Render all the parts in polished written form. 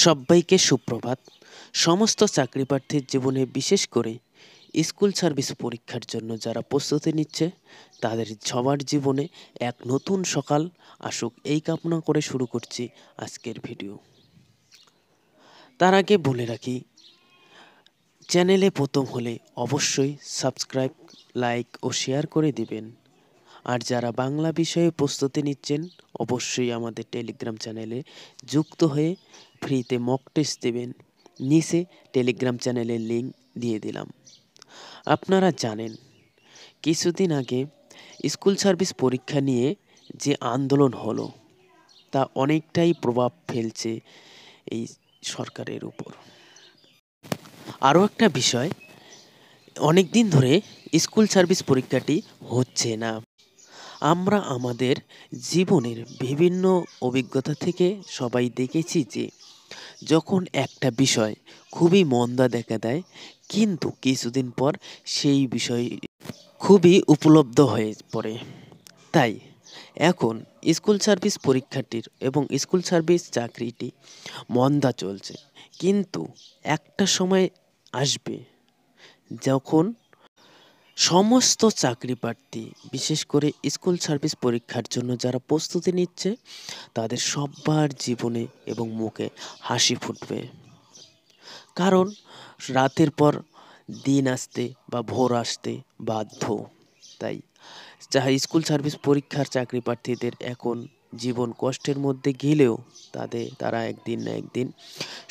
সবাইকে সুপ্রভাত। সমস্ত চাকরি প্রার্থীর জীবনে বিশেষ করে স্কুল সার্ভিস পরীক্ষার জন্য যারা প্রস্তুতি নিচ্ছে তাদের সবার জীবনে এক নতুন সকাল আসুক এই কামনা করে শুরু করছি আজকের ভিডিও। তার আগে বলে রাখি, চ্যানেলে প্রথম হলে অবশ্যই সাবস্ক্রাইব, লাইক ও শেয়ার করে দিবেন। আর যারা বাংলা বিষয়ে প্রস্তুতি নিচ্ছেন অবশ্যই আমাদের টেলিগ্রাম চ্যানেলে যুক্ত হয়ে ফ্রিতে মক টেস্ট দেবেন। নিচে টেলিগ্রাম চ্যানেলের লিঙ্ক দিয়ে দিলাম। আপনারা জানেন, কিছুদিন আগে স্কুল সার্ভিস পরীক্ষা নিয়ে যে আন্দোলন হলো তা অনেকটাই প্রভাব ফেলছে এই সরকারের উপর। আরও একটা বিষয়, অনেক দিন ধরে স্কুল সার্ভিস পরীক্ষাটি হচ্ছে না। আমরা আমাদের জীবনের বিভিন্ন অভিজ্ঞতা থেকে সবাই দেখেছি যে যখন একটা বিষয় খুবই মন্দা দেখা দেয় কিন্তু কিছুদিন পর সেই বিষয় খুবই উপলব্ধ হয়ে পড়ে। তাই এখন স্কুল সার্ভিস পরীক্ষাটির এবং স্কুল সার্ভিস চাকরিটি মন্দা চলছে, কিন্তু একটা সময় আসবে যখন সমস্ত চাকরি প্রার্থী, বিশেষ করে স্কুল সার্ভিস পরীক্ষার জন্য যারা প্রস্তুতি নিচ্ছে তাদের সবার জীবনে এবং মুখে হাসি ফুটবে। কারণ রাতের পর দিন আসতে বা ভোর আসতে বাধ্য। তাই যারা স্কুল সার্ভিস পরীক্ষার চাকরি প্রার্থীদের এখন জীবন কষ্টের মধ্যে গেলেও তারা একদিন না একদিন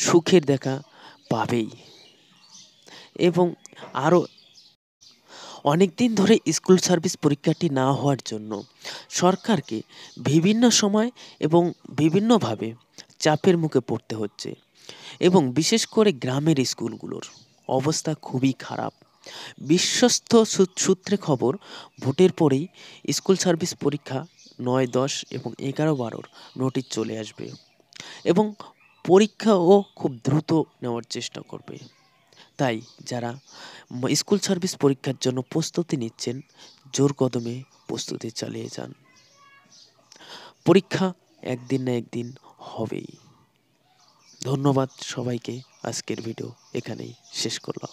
সুখের দেখা পাবেই। এবং আরও অনেক দিন ধরে স্কুল সার্ভিস পরীক্ষাটি না হওয়ার জন্য সরকারকে বিভিন্ন সময় এবং বিভিন্নভাবে চাপের মুখে পড়তে হচ্ছে, এবং বিশেষ করে গ্রামের স্কুলগুলোর অবস্থা খুবই খারাপ। বিশ্বস্ত সূত্রে খবর, ভোটের পরেই স্কুল সার্ভিস পরীক্ষা ৯, ১০ এবং ১১, ১২ নোটিশ চলে আসবে এবং পরীক্ষাও খুব দ্রুত নেওয়ার চেষ্টা করবে। তাই যারা স্কুল সার্ভিস পরীক্ষার জন্য প্রস্তুতি নিচ্ছেন জোর কদমে প্রস্তুতি চালিয়ে যান। পরীক্ষা একদিন না একদিন হবেই। ধন্যবাদ সবাইকে। আজকের ভিডিও এখানেই শেষ করলাম।